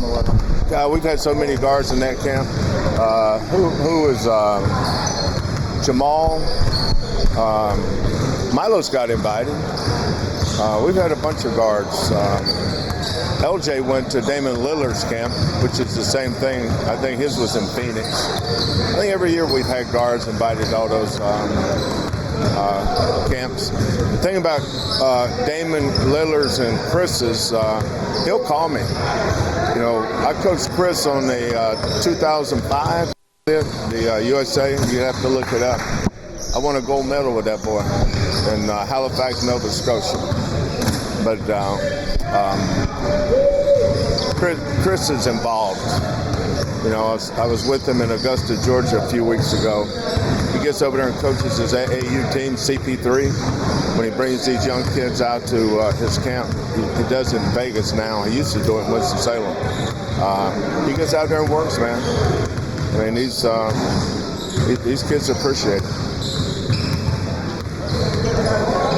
a little. We've had so many guards in that camp. Who was Jamal? Milos got invited. We've had a bunch of guards. LJ went to Damian Lillard's camp, which is the same thing. I think his was in Phoenix. I think every year we've had guards invited to all those camps. The thing about Damian Lillard's and Chris's, he'll call me. You know, I coached Chris on the 2005, the USA. You have to look it up. I won a gold medal with that boy in Halifax, Nova Scotia. But Chris is involved. You know, I was with him in Augusta, Georgia a few weeks ago. He gets over there and coaches his AAU team, CP3, when he brings these young kids out to his camp. He does it in Vegas now. He used to do it in Winston-Salem. He gets out there and works, man. I mean, these kids appreciate it.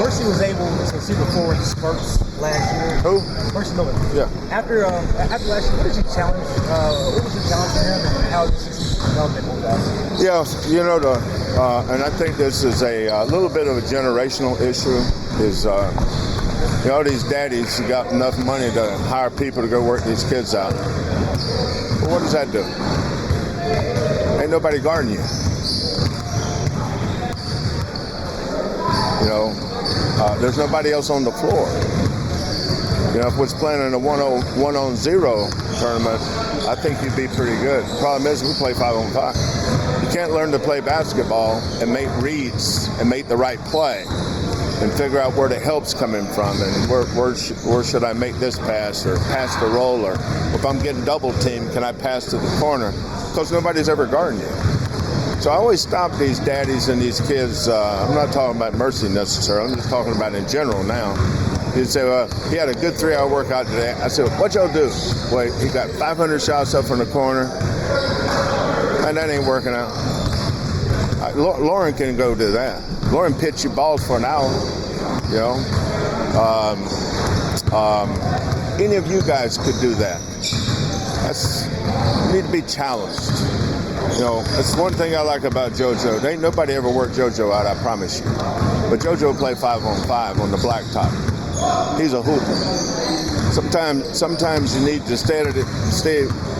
Mercy was able to see the forward spurts last year. Who? Mercy Miller. Yeah. After last year, what did you challenge? What was your challenge for him, and how did his development hold up? Yeah, you know, and I think this is a little bit of a generational issue. Is you know, these daddies got enough money to hire people to go work these kids out. Well, what does that do? Ain't nobody guarding you. You know, there's nobody else on the floor. You know, if we're playing in a 1-on-0 tournament, I think you'd be pretty good. The problem is we play 5-on-5. You can't learn to play basketball and make reads and make the right play and figure out where the help's coming from and where should I make this pass or pass the roll, or if I'm getting double teamed, can I pass to the corner? Because nobody's ever guarding you. So I always stop these daddies and these kids. I'm not talking about Mercy necessarily. I'm just talking about in general now. He'd say, well, he had a good 3-hour workout today. I said, what y'all do? Well, he got 500 shots up from the corner. And that ain't working out. Lauren can go do that. Lauren pitch you balls for an hour, you know. Any of you guys could do that. You need to be challenged. You know, that's one thing I like about JoJo. There ain't nobody ever worked JoJo out, I promise you. But JoJo play 5-on-5 on the blacktop. He's a hooper. Sometimes you need to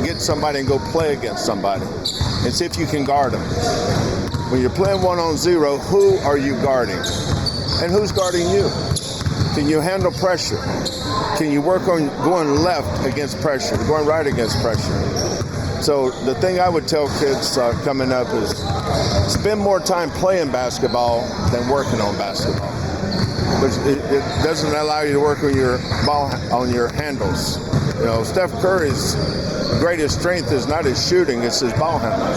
get somebody and go play against somebody and see if you can guard them. When you're playing 1-on-0, who are you guarding? And who's guarding you? Can you handle pressure? Can you work on going left against pressure, going right against pressure? So the thing I would tell kids coming up is spend more time playing basketball than working on basketball. But it doesn't allow you to work on your ball, on your handles. You know, Steph Curry's greatest strength is not his shooting, it's his ball handling.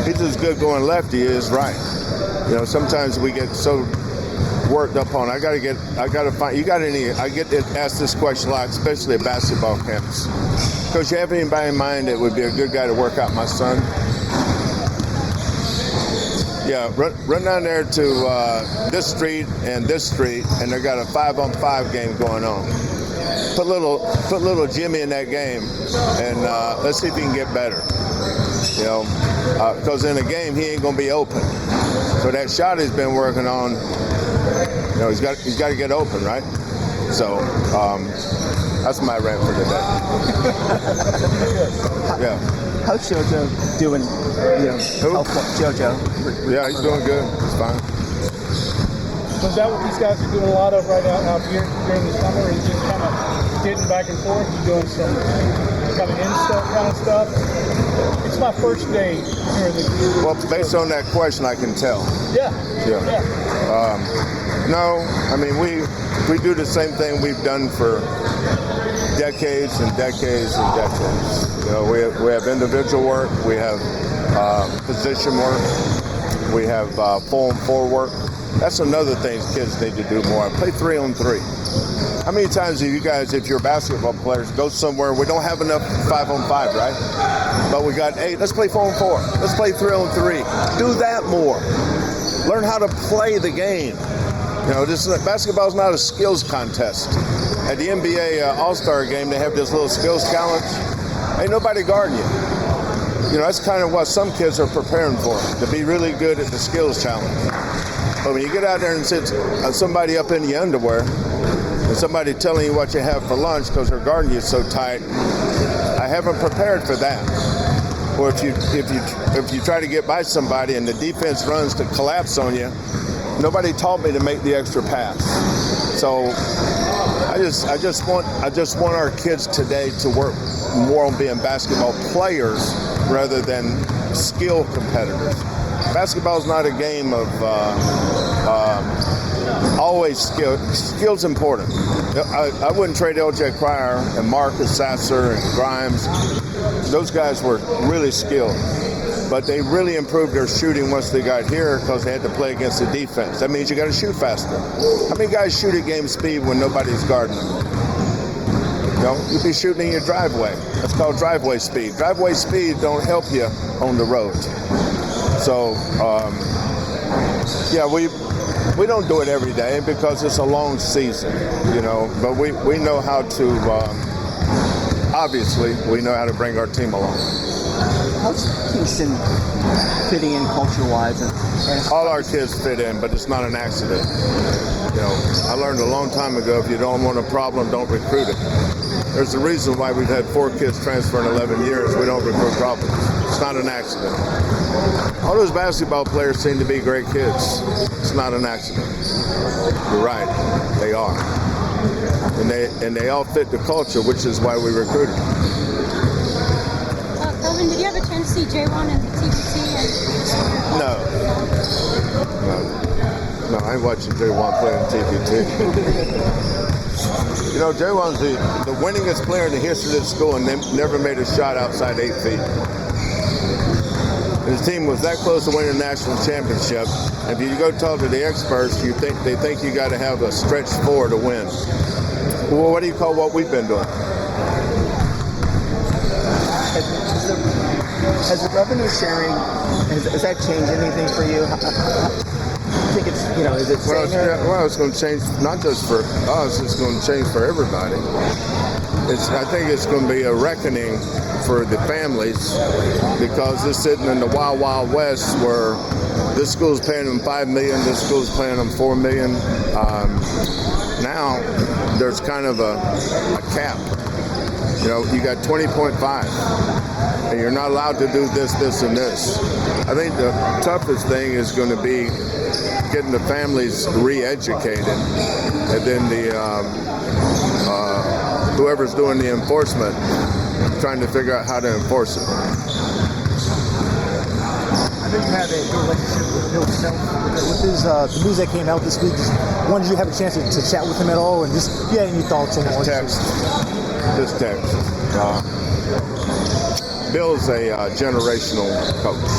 He's as good going left he is right. You know, sometimes we get so worked up on. I get asked this question a lot, especially at basketball camps. Coach, you have anybody in mind that would be a good guy to work out my son? Yeah, run down there to this street, and they got a 5-on-5 game going on. Put little Jimmy in that game, and let's see if he can get better. You know, because in a game he ain't gonna be open. So that shot he's been working on, you know, he's got to get open, right? So that's my rant for today. Yeah. How's JoJo doing? You know, Who? JoJo. Yeah, he's doing good. He's fine. So is that what these guys are doing a lot of right out here during the summer? Is just kind of getting back and forth? You doing some kind of in-stuff kind of stuff? It's my first day here in the. Well, based on that question, I can tell. Yeah. No, I mean we do the same thing we've done for decades and decades and decades. You know, we have individual work, we have position work, we have 4-on-4 work. That's another thing kids need to do more. Play 3-on-3. How many times have you guys, if you're basketball players, go somewhere, we don't have enough 5-on-5, right? But we got 8, let's play 4-on-4. Let's play 3-on-3. Do that more. Learn how to play the game. You know, basketball is not a skills contest. At the NBA All-Star game, they have this little skills challenge. Ain't nobody guarding you. You know, that's kind of what some kids are preparing for, to be really good at the skills challenge. But when you get out there and sit somebody up in the underwear and somebody telling you what you have for lunch because they're guarding you so tight, I haven't prepared for that. Or if you try to get by somebody and the defense runs to collapse on you, nobody taught me to make the extra pass. So I just want our kids today to work more on being basketball players rather than skill competitors. Basketball is not a game of always skill. Skill's important. I wouldn't trade L.J. Cryer and Marcus Sasser and Grimes. Those guys were really skilled, but they really improved their shooting once they got here because they had to play against the defense. That means you got to shoot faster. How many guys shoot at game speed when nobody's guarding them? You'd be shooting in your driveway. That's called driveway speed. Driveway speed don't help you on the road. So, yeah, we don't do it every day because it's a long season, but we know how to, obviously, we know how to bring our team along. How's Kingston fitting in culture-wise? All our kids fit in, but it's not an accident. I learned a long time ago, if you don't want a problem, don't recruit it. There's a reason why we've had 4 kids transfer in 11 years. We don't recruit problems. It's not an accident. All those basketball players seem to be great kids. It's not an accident. You're right. They are. And they all fit the culture, which is why we recruited. Kelvin, did you have a chance to see J1 and TBT? No, I ain't watching J1 play in TBT. J1's the winningest player in the history of the school and never made a shot outside 8 feet. His team was that close to winning the national championship. If you go talk to the experts, they think you got to have a stretch 4 to win. Well, what do you call what we've been doing? Has the revenue sharing, has that changed anything for you? I think it's, is it staying here? Well, it's going to change not just for us, it's going to change for everybody. I think it's going to be a reckoning for the families because they're sitting in the wild, wild west where this school's paying them $5 million, this school's paying them $4 million. Now there's kind of a cap. You got 20.5 and you're not allowed to do this, this, and this. I think the toughest thing is going to be getting the families re-educated and then whoever's doing the enforcement trying to figure out how to enforce it. I know you have a good relationship with Bill himself. With his, the news that came out this week, did you have a chance to chat with him at all? And if you had any thoughts on all this? Just text. Bill's a generational coach.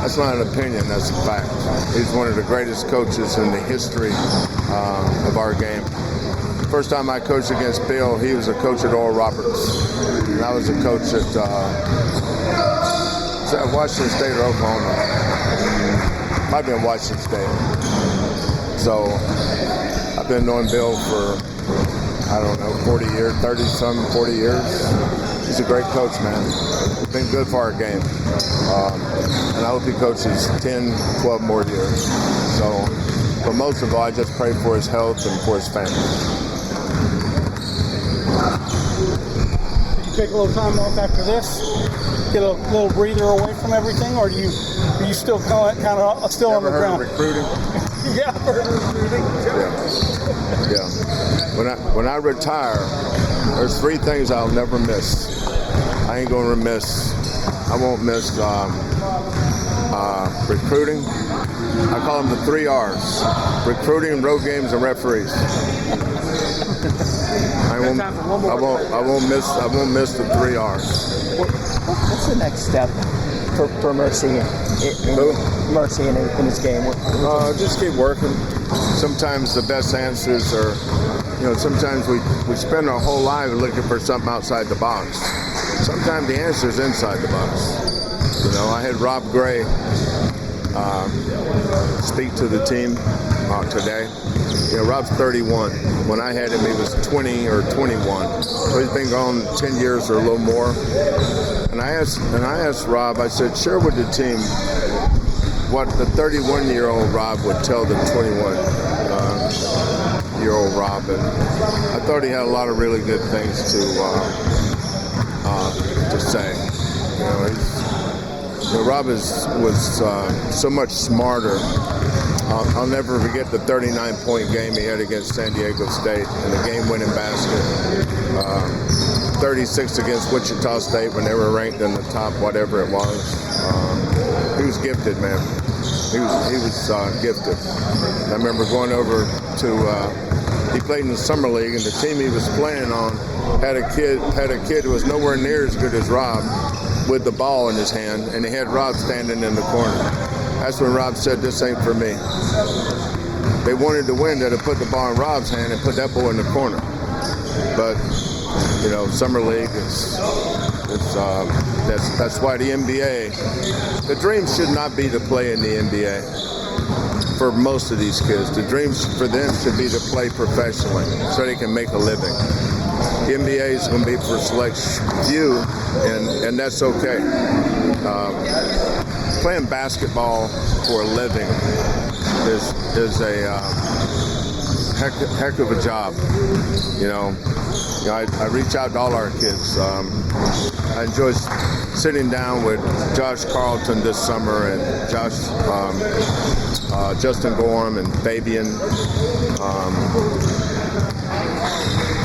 That's not an opinion, that's a fact. He's one of the greatest coaches in the history of our game. First time I coached against Bill, he was a coach at Oral Roberts. And I was a coach at Washington State or Oklahoma. Might be in Washington State. So I've been knowing Bill for, 40 years, 30-some, 40 years. He's a great coach, man. He's been good for our game. And I hope he coaches 10, 12 more years. So, but most of all, I just pray for his health and for his family. You take a little time off after this, get a little breather away from everything, or are you still kind of still on the ground? Recruiting? Yeah, recruiting. Yeah. When I retire, there's 3 things I'll never miss. I ain't gonna miss. I won't miss recruiting. I call them the 3 R's: recruiting, road games, and referees. I won't miss the 3 R's. What's the next step for Mercy in his game? Just keep working. Sometimes the best answers are, sometimes we spend our whole life looking for something outside the box. Sometimes the answer is inside the box. I had Rob Gray speak to the team today. Rob's 31. When I had him, he was 20 or 21. So he's been gone 10 years or a little more. And I asked Rob, I said, share with the team what the 31-year-old Rob would tell the 21-year-old Rob. And I thought he had a lot of really good things to say. Rob was so much smarter. I'll never forget the 39-point game he had against San Diego State and the game-winning basket. 36 against Wichita State when they were ranked in the top whatever it was. He was gifted, man. He was gifted. I remember going over to. He played in the summer league, and the team he was playing on had a kid who was nowhere near as good as Rob with the ball in his hand, and he had Rob standing in the corner. That's when Rob said, "This ain't for me." They wanted to win, they'd have put the ball in Rob's hand and put that boy in the corner. But summer league that's why the NBA. The dream should not be to play in the NBA. For most of these kids, the dreams for them should be to play professionally so they can make a living. The NBA is going to be for select few, and that's okay. Playing basketball for a living is a heck of a job. I reach out to all our kids. I enjoy sitting down with Josh Carlton this summer and Justin Gorham and Fabian.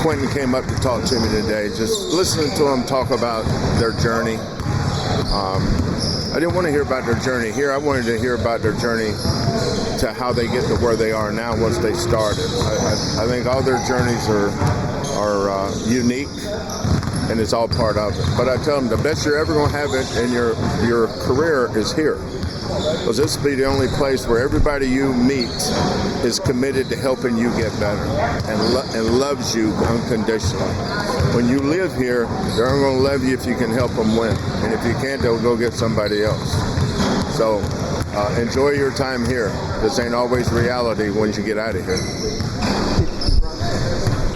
Quentin came up to talk to me today. Just listening to them talk about their journey. I didn't want to hear about their journey here. I wanted to hear about their journey to how they get to where they are now once they started. I think all their journeys are unique, and it's all part of it. But I tell them the best you're ever going to have it in your career is here. Because this will be the only place where everybody you meet is committed to helping you get better and loves you unconditionally. When you live here, they're only going to love you if you can help them win. And if you can't, they'll go get somebody else. So enjoy your time here. This ain't always reality once you get out of here.